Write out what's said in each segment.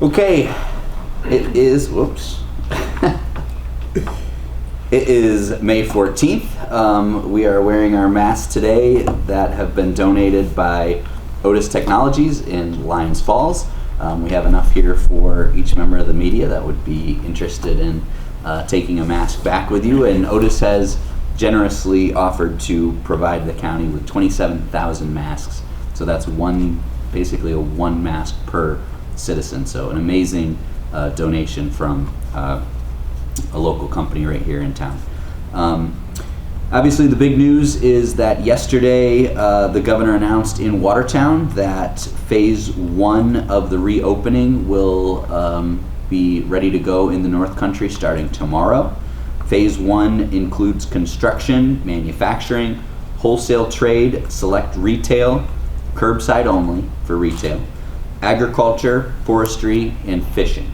Okay, it is, it is May 14th. We are wearing our masks today that have been donated by Otis Technologies in Lyons Falls. We have enough here for each member of the media that would be interested in taking a mask back with you, and Otis has generously offered to provide the county with 27,000 masks. So that's basically a one mask per citizen. So an amazing donation from a local company right here in town. Obviously the big news is that yesterday the governor announced in Watertown that phase 1 of the reopening will be ready to go in the North Country starting tomorrow. Phase 1 includes construction, manufacturing, wholesale trade, select retail, curbside only for retail, agriculture, forestry, and fishing.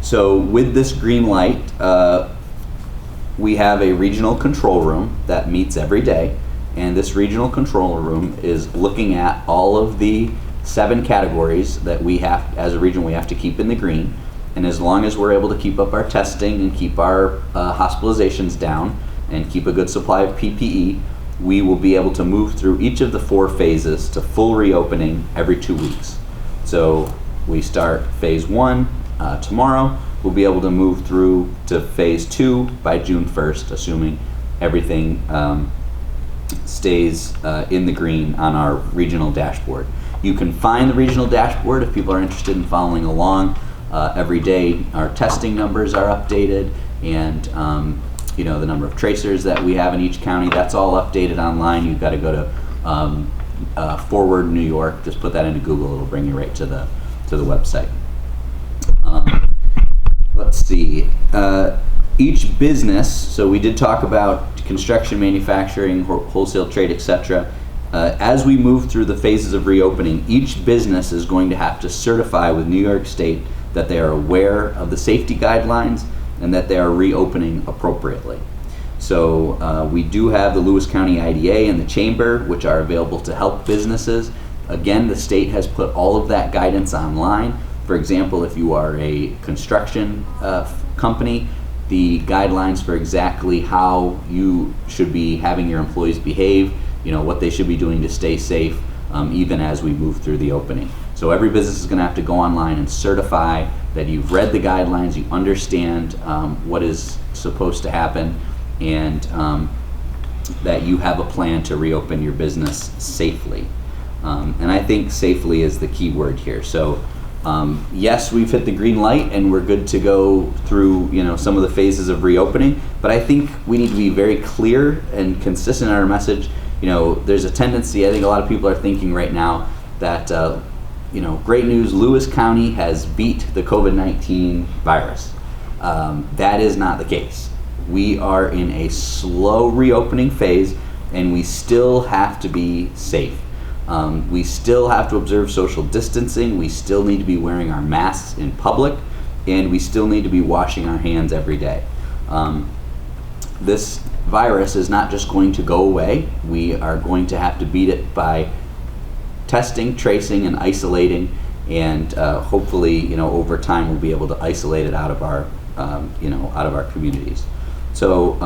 So with this green light, we have a regional control room that meets every day, and this regional control room is looking at all of the 7 categories that we have, as a region, we have to keep in the green. And as long as we're able to keep up our testing and keep our hospitalizations down and keep a good supply of PPE, we will be able to move through each of the 4 phases to full reopening every 2 weeks. So we start phase 1 tomorrow. We'll be able to move through to phase 2 by June 1st, assuming everything stays in the green on our regional dashboard. You can find the regional dashboard if people are interested in following along. Every day our testing numbers are updated, and the number of tracers that we have in each county, that's all updated online. You've got to go to Forward New York, just put that into Google, it'll bring you right to the website. Let's see, each business, so we did talk about construction, manufacturing, wholesale trade, etc. As we move through the phases of reopening, each business is going to have to certify with New York State that they are aware of the safety guidelines and that they are reopening appropriately. So we do have the Lewis County IDA and the Chamber, which are available to help businesses. Again, the state has put all of that guidance online. For example, if you are a construction company, the guidelines for exactly how you should be having your employees behave, what they should be doing to stay safe, even as we move through the opening. So every business is going to have to go online and certify that you've read the guidelines, you understand what is supposed to happen, and that you have a plan to reopen your business safely. And I think safely is the key word here. So yes, we've hit the green light and we're good to go through some of the phases of reopening, but I think we need to be very clear and consistent in our message. There's a tendency, I think a lot of people are thinking right now that great news, Lewis County has beat the COVID-19 virus. That is not the case. We are in a slow reopening phase, and we still have to be safe. We still have to observe social distancing. We still need to be wearing our masks in public, and we still need to be washing our hands every day. This virus is not just going to go away. We are going to have to beat it by testing, tracing, and isolating, and hopefully, over time, we'll be able to isolate it out of our, out of our communities. So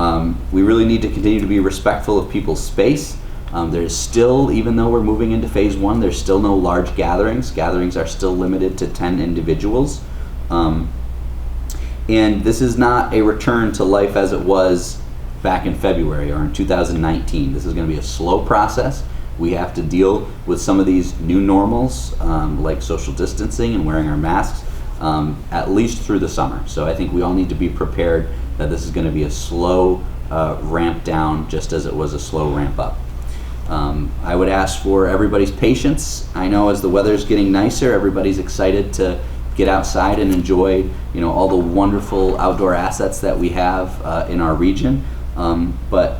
we really need to continue to be respectful of people's space. There's still, even though we're moving into phase 1, there's still no large gatherings. Gatherings are still limited to 10 individuals. And this is not a return to life as it was back in February or in 2019. This is going to be a slow process. We have to deal with some of these new normals, like social distancing and wearing our masks, at least through the summer. So I think we all need to be prepared that this is going to be a slow ramp down, just as it was a slow ramp up. I would ask for everybody's patience. I know as the weather's getting nicer, everybody's excited to get outside and enjoy, all the wonderful outdoor assets that we have in our region. But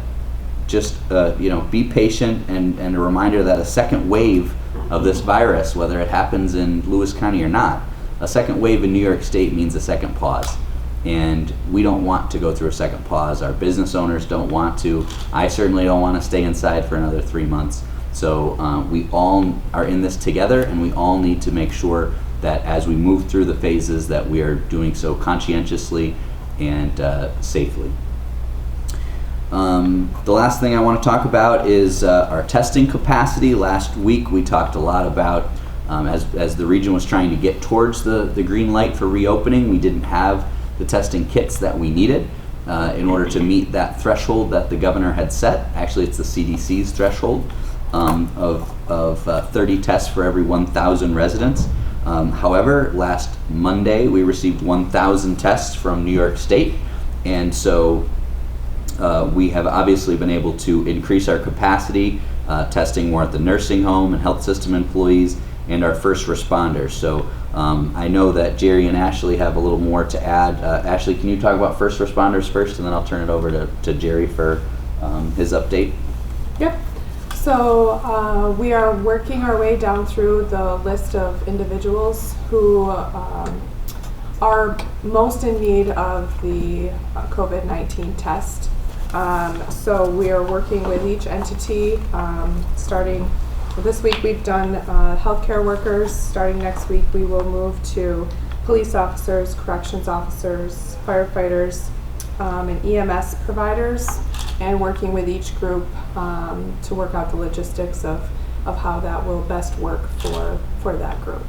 just be patient, and a reminder that a second wave of this virus, whether it happens in Lewis County or not, a second wave in New York State means a second pause. And we don't want to go through a second pause. Our business owners don't want to. I certainly don't want to stay inside for another 3 months. So we all are in this together, and we all need to make sure that as we move through the phases that we are doing so conscientiously and safely. The last thing I want to talk about is our testing capacity. Last week we talked a lot about as the region was trying to get towards the green light for reopening, we didn't have the testing kits that we needed in order to meet that threshold that the governor had set. Actually, it's the CDC's threshold of 30 tests for every 1,000 residents. However, last Monday we received 1,000 tests from New York State, and so we have obviously been able to increase our capacity, testing more at the nursing home and health system employees and our first responders. So I know that Jerry and Ashley have a little more to add. Ashley, can you talk about first responders first, and then I'll turn it over to Jerry for his update? Yep. So we are working our way down through the list of individuals who are most in need of the COVID-19 test. So we are working with each entity, starting this week we've done healthcare workers. Starting next week we will move to police officers, corrections officers, firefighters, and EMS providers, and working with each group to work out the logistics of how that will best work for that group.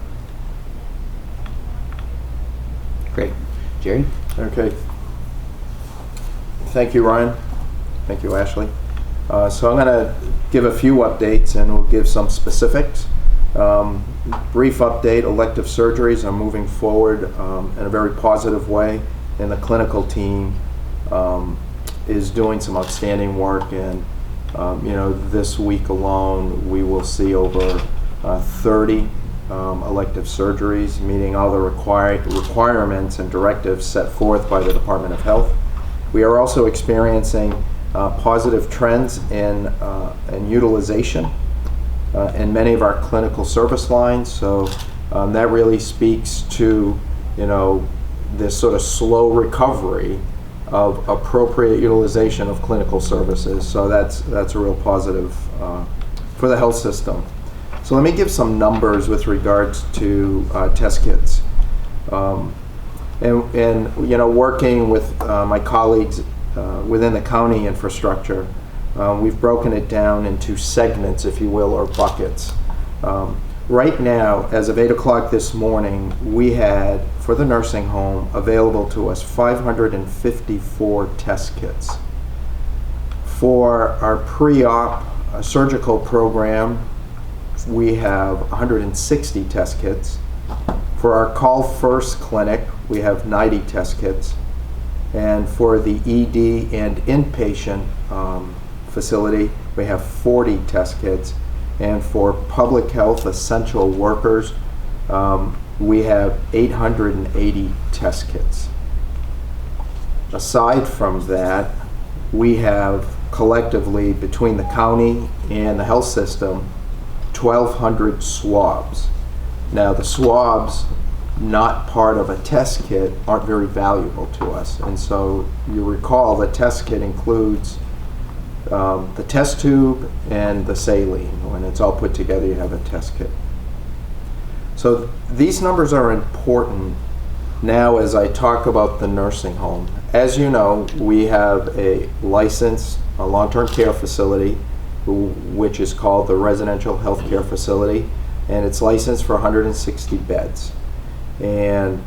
Great. Jerry? Okay. Thank you, Ryan. Thank you, Ashley. So I'm going to give a few updates and we'll give some specifics. Brief update, elective surgeries are moving forward in a very positive way, and the clinical team is doing some outstanding work, and this week alone we will see over 30 elective surgeries, meeting all the requirements and directives set forth by the Department of Health. We are also experiencing positive trends in utilization in many of our clinical service lines. So that really speaks to this sort of slow recovery of appropriate utilization of clinical services. So that's a real positive for the health system. So let me give some numbers with regards to test kits. And working with my colleagues within the county infrastructure, we've broken it down into segments, if you will, or buckets. Right now, as of 8 o'clock this morning, we had, for the nursing home, available to us 554 test kits. For our pre-op surgical program, we have 160 test kits. For our Call First clinic, we have 90 test kits. And for the ED and inpatient facility, we have 40 test kits. And for public health essential workers, we have 880 test kits. Aside from that, we have collectively, between the county and the health system, 1,200 swabs. Now, the swabs, not part of a test kit, aren't very valuable to us. And so you recall the test kit includes the test tube and the saline. When it's all put together, you have a test kit. So these numbers are important now as I talk about the nursing home. As you know, we have a licensed long-term care facility, which is called the Residential Health Care Facility, and it's licensed for 160 beds. And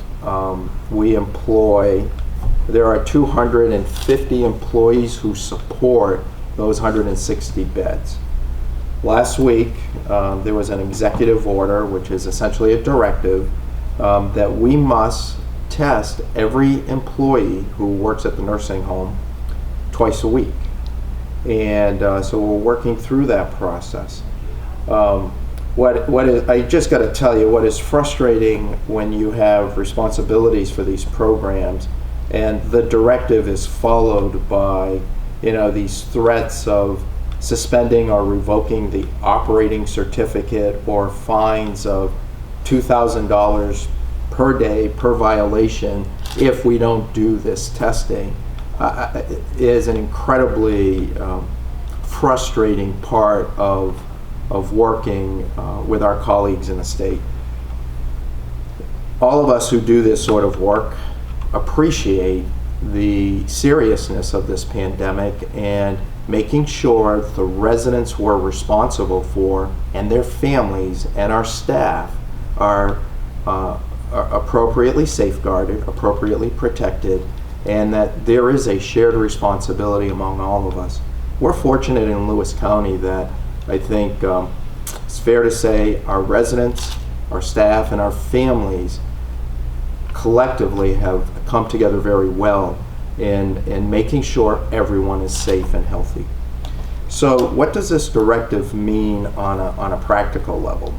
there are 250 employees who support those 160 beds. Last week, there was an executive order, which is essentially a directive, that we must test every employee who works at the nursing home twice a week. And so we're working through that process. I just got to tell you, what is frustrating when you have responsibilities for these programs and the directive is followed by these threats of suspending or revoking the operating certificate or fines of $2,000 per day per violation if we don't do this testing, is an incredibly frustrating part of working with our colleagues in the state. all of us who do this sort of work appreciate the seriousness of this pandemic and making sure the residents we're responsible for and their families and our staff are appropriately safeguarded, appropriately protected, and that there is a shared responsibility among all of us. We're fortunate in Lewis County that I think it's fair to say our residents, our staff, and our families collectively have come together very well in making sure everyone is safe and healthy. So what does this directive mean on a practical level?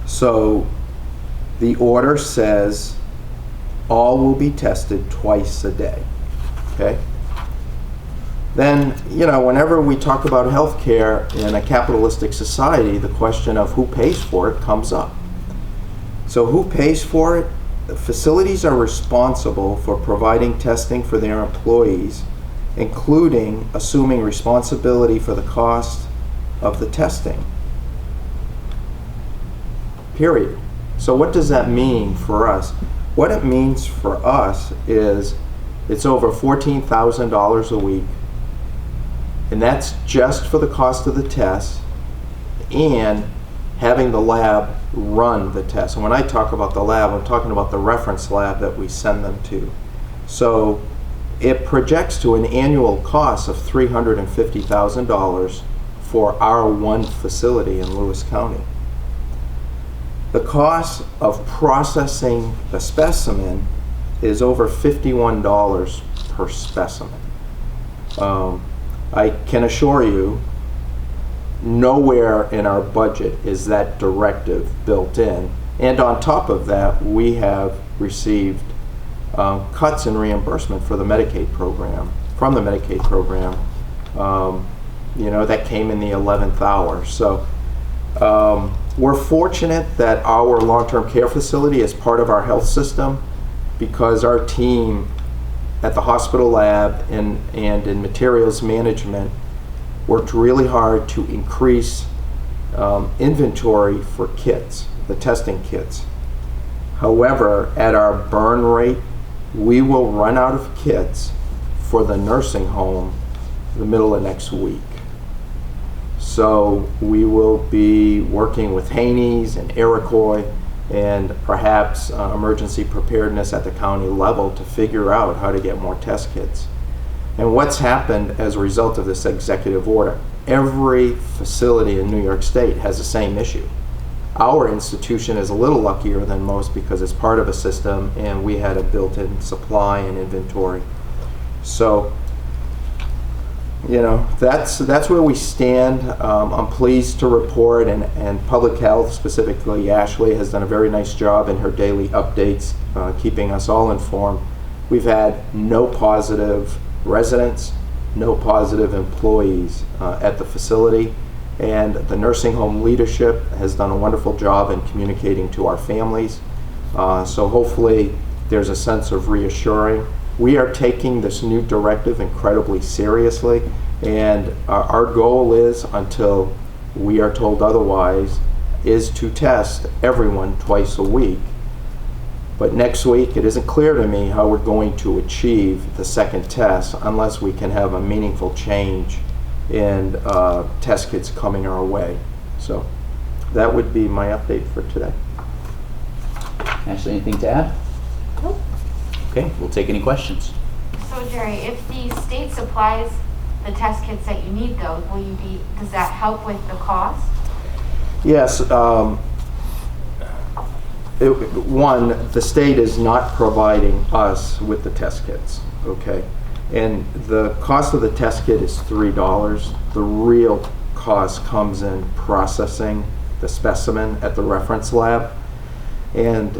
So the order says all will be tested twice a day, okay? Then, you know, whenever we talk about healthcare in a capitalistic society, the question of who pays for it comes up. So who pays for it? The facilities are responsible for providing testing for their employees, including assuming responsibility for the cost of the testing. Period. So what does that mean for us? What it means for us is it's over $14,000 a week, and that's just for the cost of the test and having the lab run the test. And when I talk about the lab, I'm talking about the reference lab that we send them to. So it projects to an annual cost of $350,000 for our one facility in Lewis County. The cost of processing the specimen is over $51 per specimen. I can assure you, nowhere in our budget is that directive built in. And on top of that, we have received cuts in reimbursement for the Medicaid program, from the Medicaid program, you know, that came in the 11th hour. So we're fortunate that our long-term care facility is part of our health system because our team at the hospital lab and in materials management worked really hard to increase inventory for kits, the testing kits. However, at our burn rate, we will run out of kits for the nursing home the middle of next week. So we will be working with Haney's and Iroquois and perhaps emergency preparedness at the county level to figure out how to get more test kits. And what's happened as a result of this executive order, every facility in New York State has the same issue. Our institution is a little luckier than most because it's part of a system and we had a built-in supply and inventory. So, you know, that's where we stand. I'm pleased to report, and Public Health, specifically Ashley, has done a very nice job in her daily updates, keeping us all informed. We've had no positive residents, no positive employees at the facility, and the nursing home leadership has done a wonderful job in communicating to our families. So hopefully there's a sense of reassuring. We are taking this new directive incredibly seriously, and our goal is, until we are told otherwise, is to test everyone twice a week. But next week, it isn't clear to me how we're going to achieve the second test unless we can have a meaningful change in test kits coming our way. So that would be my update for today. Ashley, anything to add? Nope. Okay, we'll take any questions. So Jerry, if the state supplies the test kits that you need, though, does that help with the cost? Yes. One, the state is not providing us with the test kits, okay? And the cost of the test kit is $3. The real cost comes in processing the specimen at the reference lab. And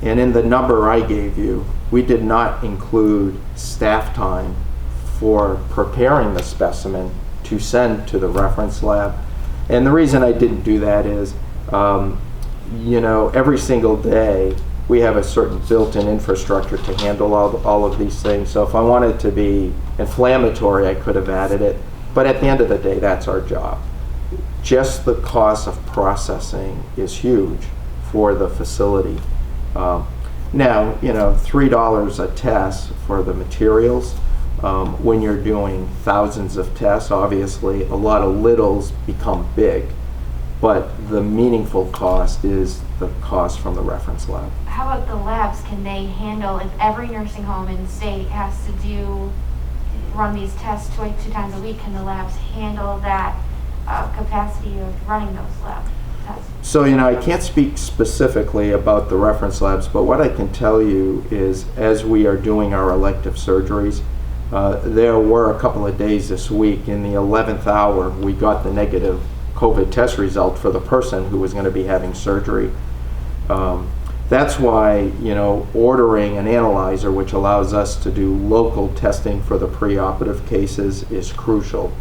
in the number I gave you, we did not include staff time for preparing the specimen to send to the reference lab. And the reason I didn't do that is, you know, every single day we have a certain built-in infrastructure to handle all of these things. So if I wanted to be inflammatory, I could have added it. But at the end of the day, that's our job. Just the cost of processing is huge for the facility. Now, $3 a test for the materials. When you're doing thousands of tests, obviously a lot of littles become big, but the meaningful cost is the cost from the reference lab. How about the labs? Can they handle, if every nursing home in the state has to run these tests two times a week, can the labs handle that capacity of running those lab tests? So, I can't speak specifically about the reference labs, but what I can tell you is as we are doing our elective surgeries, there were a couple of days this week, in the 11th hour, we got the negative COVID test result for the person who was going to be having surgery. That's why, ordering an analyzer, which allows us to do local testing for the preoperative cases, is crucial.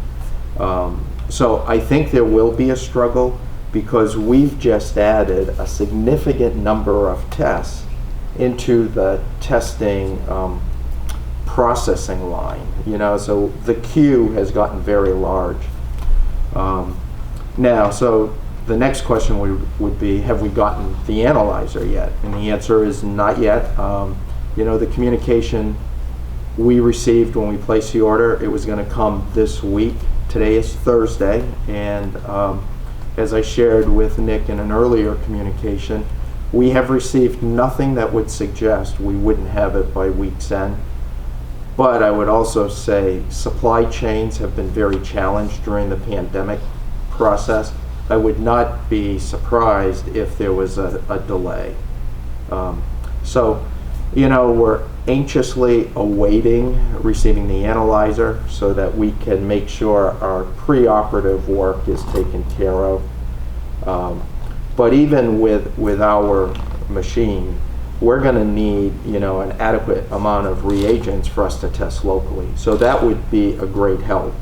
So I think there will be a struggle because we've just added a significant number of tests into the testing processing line, so the queue has gotten very large. Now, so the next question would be, have we gotten the analyzer yet? And the answer is not yet. The communication we received when we placed the order, it was going to come this week. Today is Thursday, and as I shared with Nick in an earlier communication, we have received nothing that would suggest we wouldn't have it by week's end. But I would also say supply chains have been very challenged during the pandemic process. I would not be surprised if there was a delay. So, we're anxiously awaiting receiving the analyzer so that we can make sure our preoperative work is taken care of. But even with our machine, we're going to need, an adequate amount of reagents for us to test locally. So that would be a great help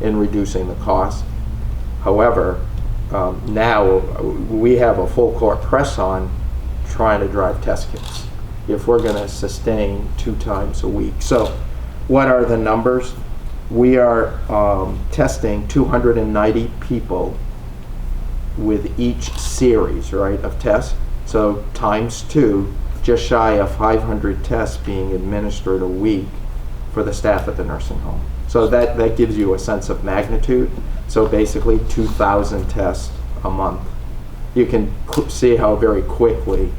in reducing the cost. However, now we have a full court press on trying to drive test kits if we're going to sustain 2 times a week. So what are the numbers? We are testing 290 people with each series, of tests. So times 2, just shy of 500 tests being administered a week for the staff at the nursing home. So that gives you a sense of magnitude. So basically 2,000 tests a month. You can see how very quickly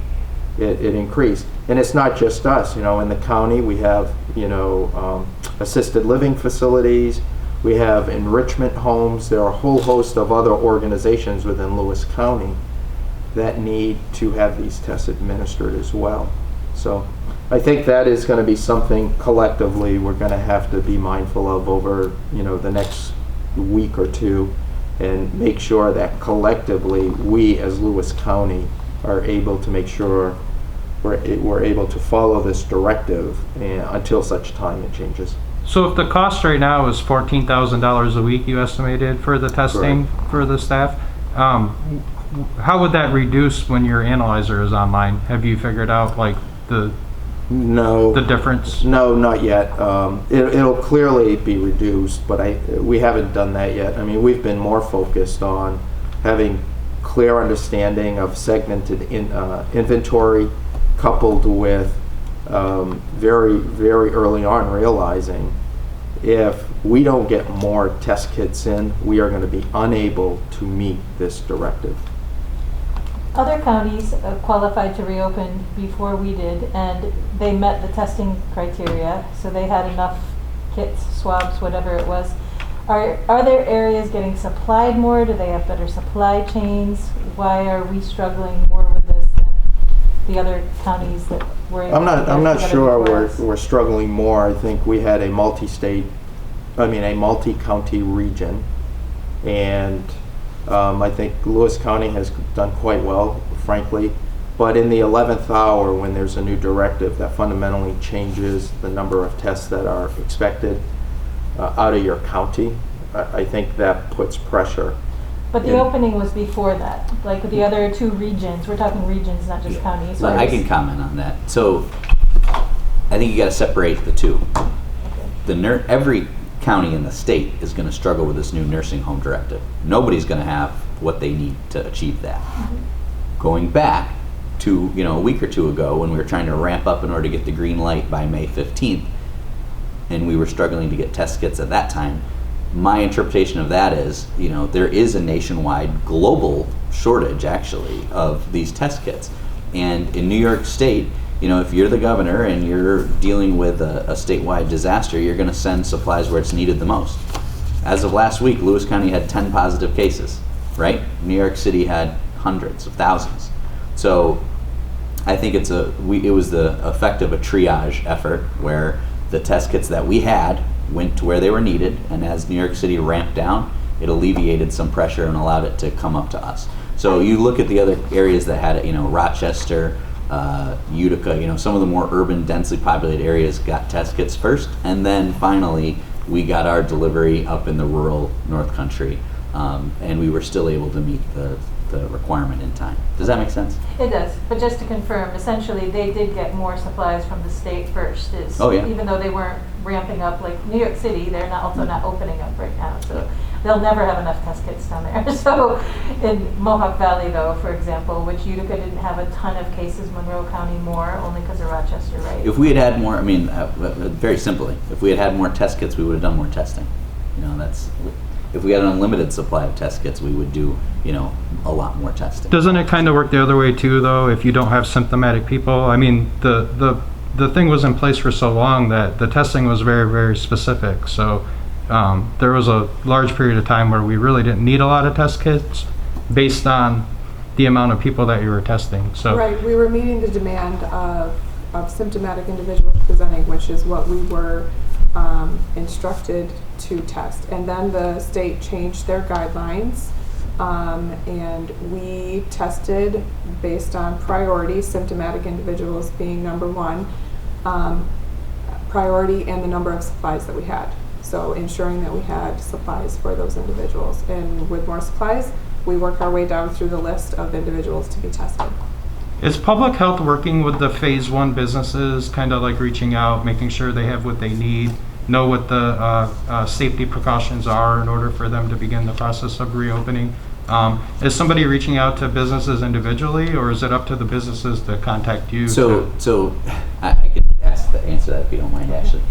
it increased. And it's not just us, in the county we have, assisted living facilities, we have enrichment homes, there are a whole host of other organizations within Lewis County that need to have these tests administered as well. So I think that is going to be something collectively we're going to have to be mindful of over, the next week or two, and make sure that collectively we as Lewis County are able to make sure we're able to follow this directive until such time it changes. So if the cost right now is $14,000 a week, you estimated for the testing for the staff, how would that reduce when your analyzer is online? Have you figured out the difference? No, not yet. It'll clearly be reduced, but we haven't done that yet. I mean, we've been more focused on having clear understanding of segmented inventory, coupled with very, very early on realizing if we don't get more test kits in, we are going to be unable to meet this directive. Other counties qualified to reopen before we did, and they met the testing criteria, so they had enough kits, swabs, whatever it was. Are there areas getting supplied more? Do they have better supply chains? Why are we struggling more with this than the other counties that were able to I'm not sure before us? we're struggling more. I think we had a multi-county region, and I think Lewis County has done quite well, frankly. But in the 11th hour, when there's a new directive that fundamentally changes the number of tests that are expected out of your county, I think that puts pressure. But the opening was before that, like with the other 2 regions. We're talking regions, not just counties. I can comment on that. So I think you got to separate the two. Every county in the state is going to struggle with this new nursing home directive. Nobody's going to have what they need to achieve that. Going back, a week or two ago when we were trying to ramp up in order to get the green light by May 15th, and we were struggling to get test kits at that time. My interpretation of that is, there is a nationwide global shortage actually of these test kits. And in New York State, if you're the governor and you're dealing with a statewide disaster, you're going to send supplies where it's needed the most. As of last week, Lewis County had 10 positive cases, right? New York City had hundreds of thousands. So I think it was the effect of a triage effort where the test kits that we had went to where they were needed, and as New York City ramped down, it alleviated some pressure and allowed it to come up to us. So you look at the other areas that had it, Rochester, Utica, some of the more urban, densely populated areas got test kits first, and then finally we got our delivery up in the rural North Country, and we were still able to meet the requirement in time. Does that make sense? It does, but just to confirm, essentially they did get more supplies from the state first. Oh, yeah. Even though they weren't ramping up like New York City, they're also not opening up right now. So they'll never have enough test kits down there. So in Mohawk Valley though, for example, which Utica didn't have a ton of cases, Monroe County more, only because of Rochester, right? If we had more, very simply, if we had more test kits, we would have done more testing. If we had an unlimited supply of test kits, we would do, a lot more testing. Doesn't it kind of work the other way too, though, if you don't have symptomatic people? The thing was in place for so long that the testing was very, very specific. So there was a large period of time where we really didn't need a lot of test kits based on the amount of people that you were testing. So Right, we were meeting the demand of symptomatic individuals presenting, which is what we were instructed to test. And then the state changed their guidelines, and we tested based on priority, symptomatic individuals being number one, priority, and the number of supplies that we had. So ensuring that we had supplies for those individuals. And with more supplies, we work our way down through the list of individuals to be tested. is public health working with the phase 1 businesses, kind of like reaching out, making sure they have what they need, know what the safety precautions are in order for them to begin the process of reopening? Is somebody reaching out to businesses individually, or is it up to the businesses to contact you? So I can answer that if you don't mind, Ashley.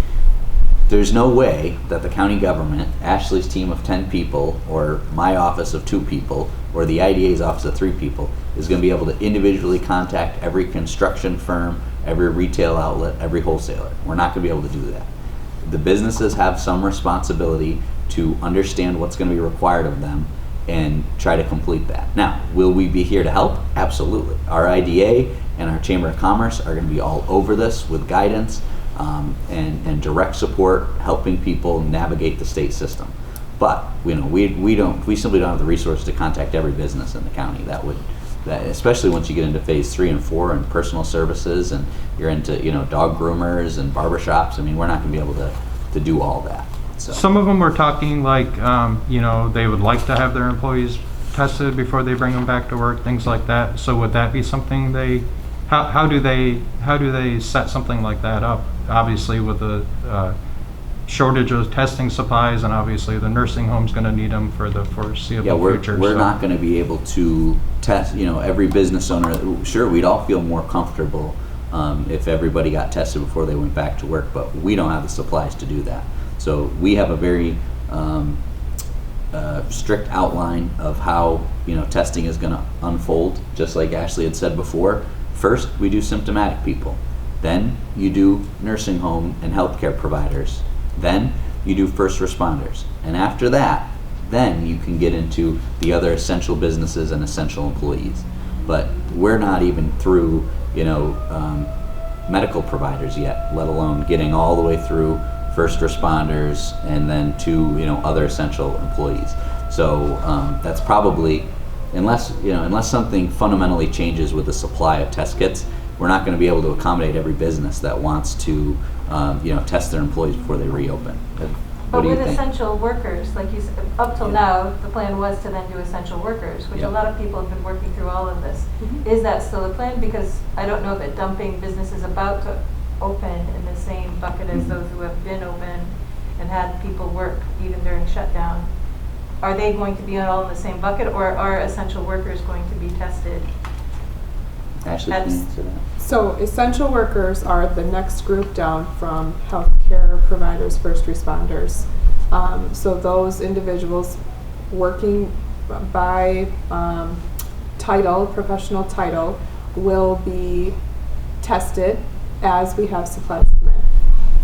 There's no way that the county government, Ashley's team of 10 people, or my office of 2 people, or the IDA's office of 3 people, is going to be able to individually contact every construction firm, every retail outlet, every wholesaler. We're not going to be able to do that. The businesses have some responsibility to understand what's going to be required of them and try to complete that. Now, will we be here to help? Absolutely. Our IDA and our Chamber of Commerce are going to be all over this with guidance and direct support, helping people navigate the state system. But we simply don't have the resources to contact every business in the county. That especially once you get into phase 3 and 4 and personal services, and you're into dog groomers and barbershops. We're not going to be able to do all that. So. Some of them were talking like they would like to have their employees tested before they bring them back to work, things like that. So would that be something how do they set something like that up? Obviously with the shortage of testing supplies, and obviously the nursing home's going to need them for the foreseeable future. We're not going to be able to test, every business owner. Sure, we'd all feel more comfortable if everybody got tested before they went back to work, but we don't have the supplies to do that. So we have a very strict outline of how testing is going to unfold, just like Ashley had said before. First, we do symptomatic people. Then you do nursing home and healthcare providers. Then you do first responders. And after that, then you can get into the other essential businesses and essential employees. But we're not even through, medical providers yet, let alone getting all the way through first responders and then to, other essential employees. So that's probably, unless something fundamentally changes with the supply of test kits, we're not going to be able to accommodate every business that wants to, test their employees before they reopen. What But do you with think? essential workers, like you said, up till now, the plan was to then do essential workers, which a lot of people have been working through all of this. Mm-hmm. Is that still a plan? Because I don't know that dumping businesses about to open in the same bucket as those who have been open and had people work even during shutdown. Are they going to be all in the same bucket, or are essential workers going to be tested? Ashley, can you That's- answer that? So essential workers are the next group down from healthcare providers, first responders. So those individuals working by title, professional title, will be tested as we have supplies come in.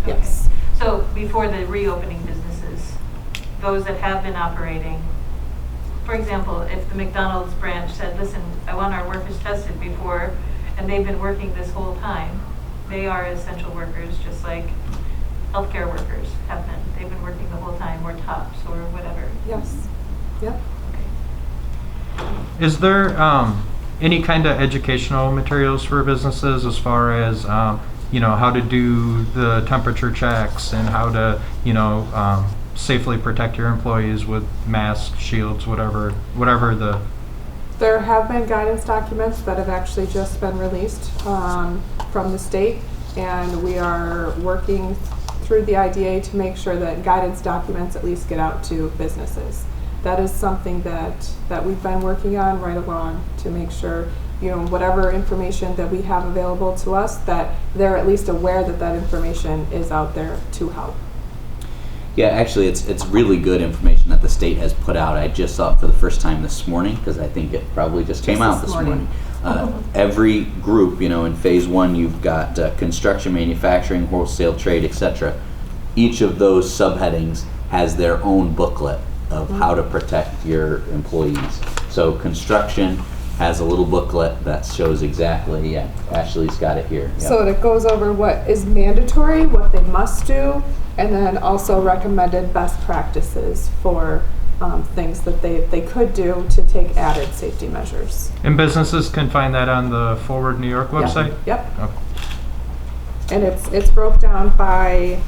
Yes. So before the reopening businesses, those that have been operating, for example, if the McDonald's branch said, listen, I want our workers tested before, and they've been working this whole time, they are essential workers, just like healthcare workers have been. They've been working the whole time, or TOPS, or whatever. Yes. Yep. Is there any kind of educational materials for businesses as far as how to do the temperature checks and how to safely protect your employees with masks, shields, whatever the. There have been guidance documents that have actually just been released from the state, and we are working through the IDA to make sure that guidance documents at least get out to businesses. That is something that we've been working on right along to make sure, whatever information that we have available to us, that they're at least aware that that information is out there to help. Yeah, actually, it's really good information that the state has put out. I just saw it for the first time this morning because I think it probably just came out this morning. Every group, in phase 1, you've got construction, manufacturing, wholesale trade, etc. Each of those subheadings has their own booklet of how to protect your employees. So construction has a little booklet that shows exactly, yeah, Ashley's got it here. Yep. So it goes over what is mandatory, what they must do, and then also recommended best practices for things that they could do to take added safety measures. And businesses can find that on the Forward New York website? Yep. Okay. And it's broke down by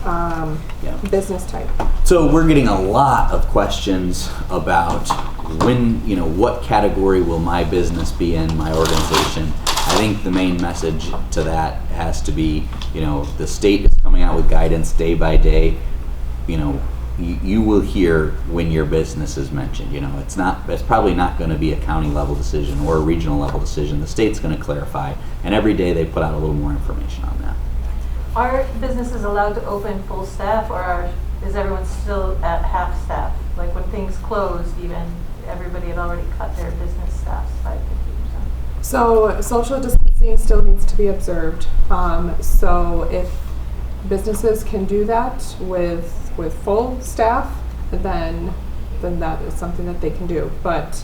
business type. So we're getting a lot of questions about what category will my business be in, my organization. I think the main message to that has to be, the state is coming out with guidance day by day. You will hear when your business is mentioned. It's probably not going to be a county level decision or a regional level decision. The state's going to clarify, and every day they put out a little more information on that. Are businesses allowed to open full staff, or is everyone still at half staff? Like when things closed, even everybody had already cut their business staffs by 50%. So social distancing still needs to be observed. So if businesses can do that with full staff, then that is something that they can do. But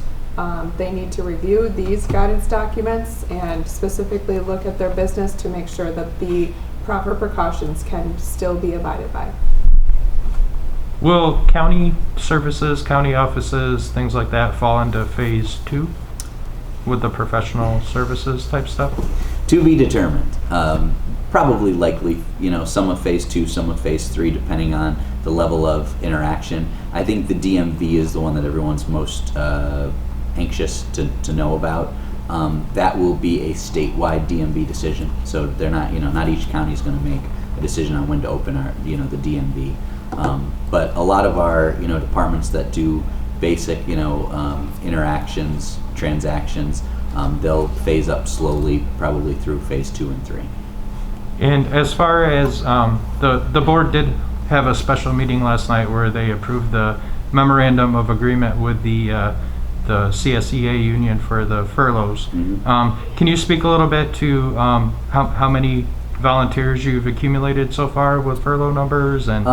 they need to review these guidance documents and specifically look at their business to make sure that the proper precautions can still be abided by. Will county services, county offices, things like that fall into phase 2 with the professional services type stuff? To be determined. Probably likely, some of phase 2, some of phase 3, depending on the level of interaction. I think the DMV is the one that everyone's most anxious to know about. That will be a statewide DMV decision. So they're not, not each county is going to make a decision on when to open the DMV. But a lot of our, departments that do basic, interactions, transactions, they'll phase up slowly, probably through phase 2 and 3. And as far as the board did have a special meeting last night where they approved the memorandum of agreement with the CSEA union for the furloughs. Mm-hmm. Can you speak a little bit to how many volunteers you've accumulated so far with furlough numbers? And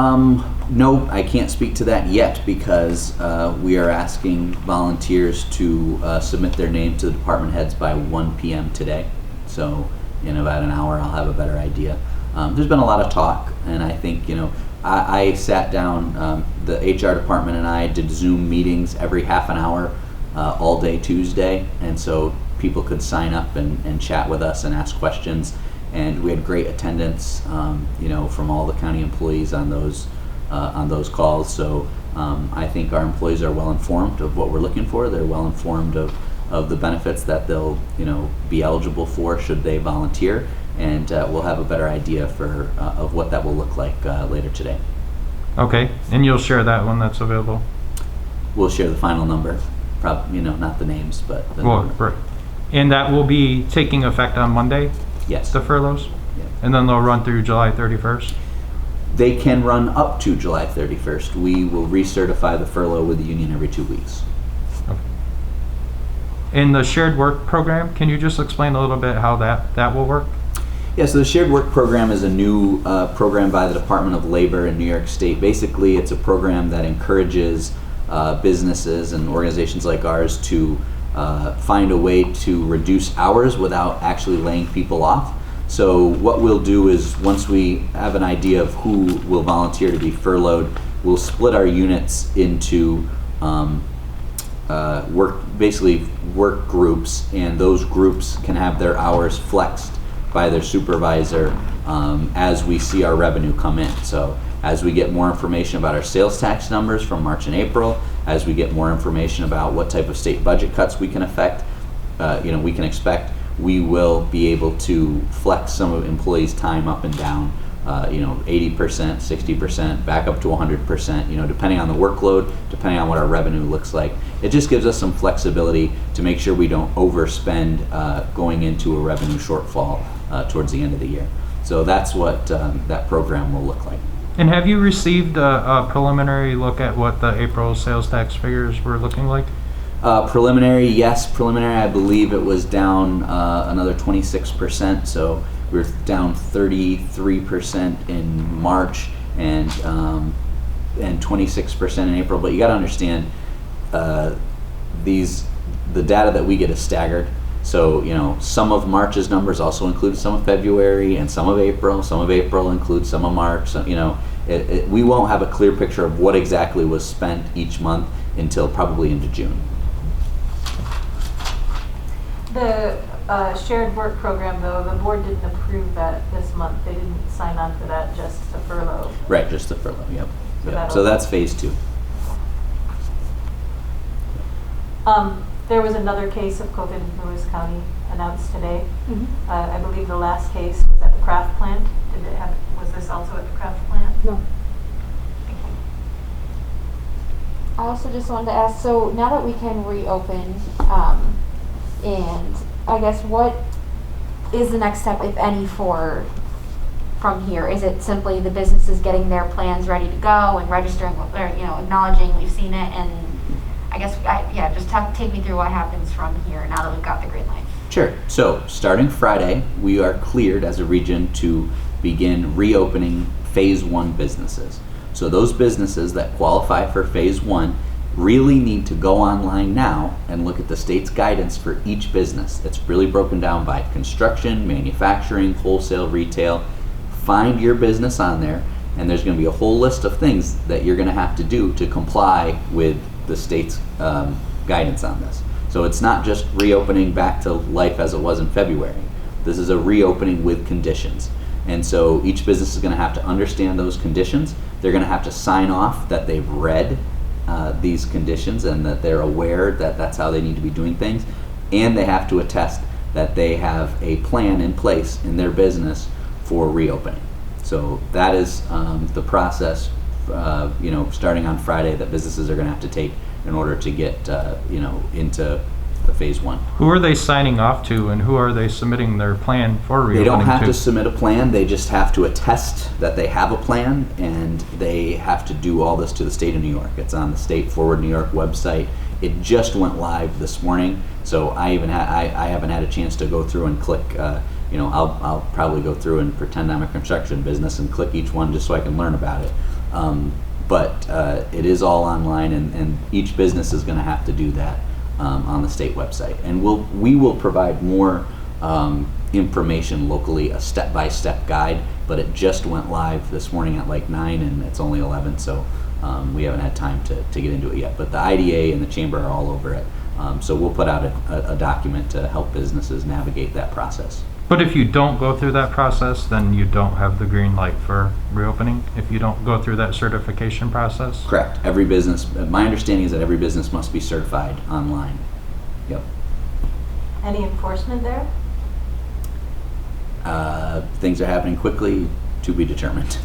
No, I can't speak to that yet because we are asking volunteers to submit their name to the department heads by 1 p.m. today. So in about an hour, I'll have a better idea. There's been a lot of talk, and I think, I sat down, the HR department and I did Zoom meetings every half an hour all day Tuesday, and so people could sign up and chat with us and ask questions. And we had great attendance, from all the county employees on those calls. So I think our employees are well informed of what we're looking for. They're well informed of the benefits that they'll be eligible for should they volunteer, and we'll have a better idea of what that will look like later today. okay, and you'll share that when that's available. We'll share the final number. Probably, not the names, but the Well, number. right. And that will be taking effect on Monday, Yes. the furloughs? Yeah. And then they'll run through July 31st? They can run up to July 31st. We will recertify the furlough with the union every 2 weeks. In the shared work program, can you just explain a little bit how that will work? Yeah, so the Shared Work Program is a new program by the Department of Labor in New York State. Basically, it's a program that encourages businesses and organizations like ours to find a way to reduce hours without actually laying people off. So what we'll do is, once we have an idea of who will volunteer to be furloughed, we'll split our units into work groups, and those groups can have their hours flexed by their supervisor as we see our revenue come in. So as we get more information about our sales tax numbers from March and April, as we get more information about what type of state budget cuts we can expect, we will be able to flex some of employees' time up and down, 80%, 60%, back up to 100%, depending on the workload, depending on what our revenue looks like. It just gives us some flexibility to make sure we don't overspend going into a revenue shortfall towards the end of the year. So that's what that program will look like. And have you received a preliminary look at what the April sales tax figures were looking like? Preliminary, yes. Preliminary, I believe it was down another 26%. So we're down 33% in March and 26% in April. But you got to understand, the data that we get is staggered. So some of March's numbers also include some of February and some of April. Some of April includes some of March. So, we won't have a clear picture of what exactly was spent each month until probably into June. The shared work program, though, the board didn't approve that this month. They didn't sign on for that, just the furlough. Right, just the furlough, yep. So So that's phase 2. There was another case of COVID in Lewis County announced today. Mhm. I believe the last case was at the Kraft plant. Was this also at the Kraft plant? No. I also just wanted to ask, so now that we can reopen, and I guess what is the next step, if any, from here? Is it simply the businesses getting their plans ready to go and registering, or acknowledging we've seen it, and I guess, just take me through what happens from here now that we've got the green light. Sure. So starting Friday, we are cleared as a region to begin reopening phase 1 businesses. So those businesses that qualify for phase 1 really need to go online now and look at the state's guidance for each business. It's really broken down by construction, manufacturing, wholesale, retail. Find your business on there, and there's going to be a whole list of things that you're going to have to do to comply with the state's guidance on this. So it's not just reopening back to life as it was in February. This is a reopening with conditions. And so each business is going to have to understand those conditions. They're going to have to sign off that they've read these conditions and that they're aware that that's how they need to be doing things. And they have to attest that they have a plan in place in their business for reopening. So that is the process, starting on Friday, that businesses are going to have to take in order to get, into the phase 1. Who are they signing off to, and who are they submitting their plan for reopening to? They don't have to submit a plan. They just have to attest that they have a plan, and they have to do all this to the state of New York. It's on the State Forward New York website. It just went live this morning, so I haven't had a chance to go through and click. I'll probably go through and pretend I'm a construction business and click each one just so I can learn about it. But it is all online, and each business is going to have to do that on the state website. And we will provide more information locally, a step-by-step guide, but it just went live this morning at like 9, and it's only 11, so we haven't had time to get into it yet. But the IDA and the Chamber are all over it. So we'll put out a document to help businesses navigate that process. But if you don't go through that process, then you don't have the green light for reopening? If you don't go through that certification process? Correct. Every business, my understanding is that every business must be certified online. Yep. Any enforcement there? Things are happening quickly, to be determined.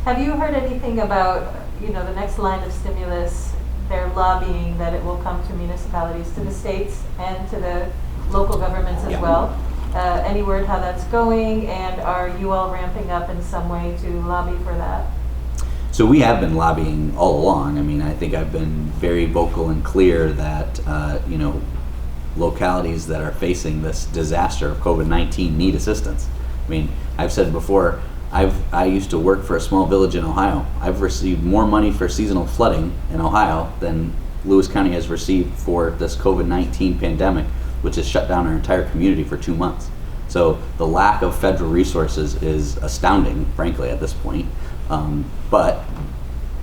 Have you heard anything about, the next line of stimulus they're lobbying that it will come to municipalities, to the states, and to the local governments as Yeah. well. Any word how that's going, and are you all ramping up in some way to lobby for that? So we have been lobbying all along. I mean, I think I've been very vocal and clear that, localities that are facing this disaster of COVID-19 need assistance. I mean, I've said before, I used to work for a small village in Ohio. I've received more money for seasonal flooding in Ohio than Lewis County has received for this COVID-19 pandemic, which has shut down our entire community for 2 months. So the lack of federal resources is astounding, frankly, at this point. But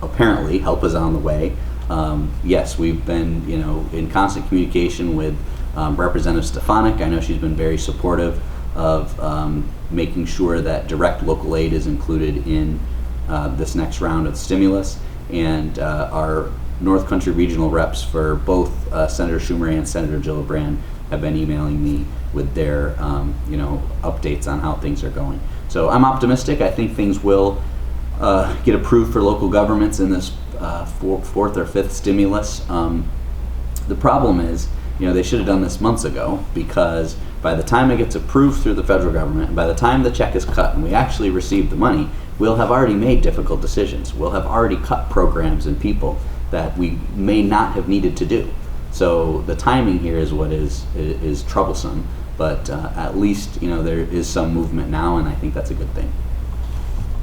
apparently help is on the way. Yes, we've been, in constant communication with Representative Stefanik. I know she's been very supportive of making sure that direct local aid is included in this next round of stimulus. And our North Country regional reps for both Senator Schumer and Senator Gillibrand have been emailing me with their, updates on how things are going. So I'm optimistic. I think things will get approved for local governments in this fourth or fifth stimulus. The problem is, they should have done this months ago, because by the time it gets approved through the federal government, and by the time the check is cut and we actually receive the money, we'll have already made difficult decisions. We'll have already cut programs and people that we may not have needed to do. So the timing here is what is troublesome, but at least there is some movement now, and I think that's a good thing.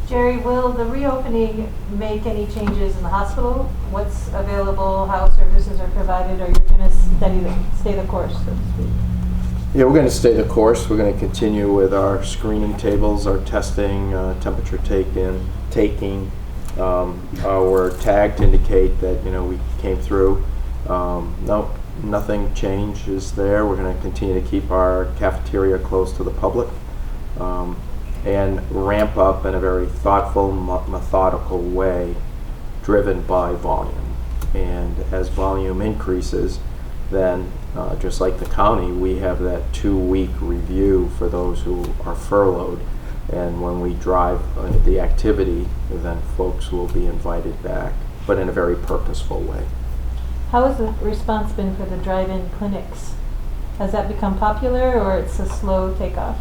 Jerry, will the reopening make any changes in the hospital? What's available, how services are provided, or you're going to stay the course, so to speak? Yeah, we're going to stay the course. We're going to continue with our screening tables, our testing, temperature taking, our tag to indicate that we came through. No, nothing changes there. We're going to continue to keep our cafeteria closed to the public. And ramp up in a very thoughtful, methodical way, driven by volume. And as volume increases, then just like the county, we have that 2-week review for those who are furloughed. And when we drive the activity, then folks will be invited back, but in a very purposeful way. How has the response been for the drive-in clinics? Has that become popular, or it's a slow takeoff?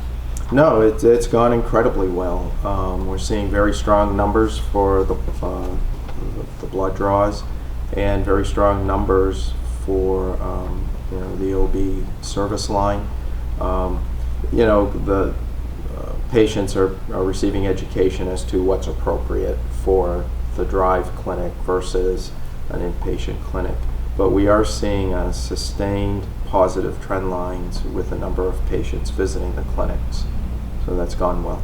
No, it's gone incredibly well. We're seeing very strong numbers for the blood draws, and very strong numbers for the OB service line. The patients are receiving education as to what's appropriate for the drive clinic versus an inpatient clinic. But we are seeing a sustained positive trend lines with the number of patients visiting the clinics. So that's gone well.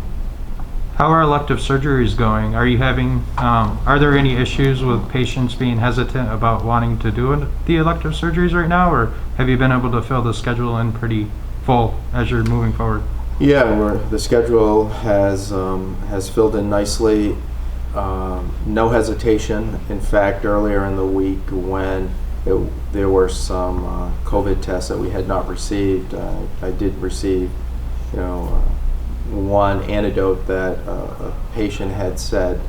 How are elective surgeries going? Are you having, are there any issues with patients being hesitant about wanting to do the elective surgeries right now, or have you been able to fill the schedule in pretty full as you're moving forward? Yeah, the schedule has filled in nicely. No hesitation. In fact, earlier in the week when there were some COVID tests that we had not received, I did receive, one anecdote that a patient had said,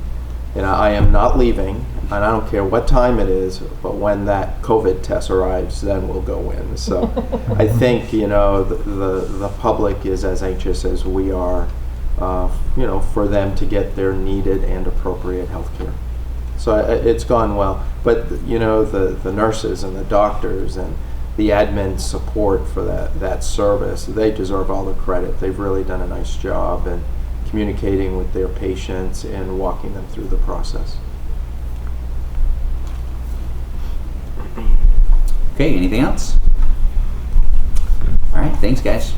I am not leaving, and I don't care what time it is, but when that COVID test arrives, then we'll go in. So I think, the public is as anxious as we are, for them to get their needed and appropriate health care. So it's gone well. But, the nurses and the doctors and the admin support for that service, they deserve all the credit. They've really done a nice job in communicating with their patients and walking them through the process. Okay, anything else? All right, thanks guys.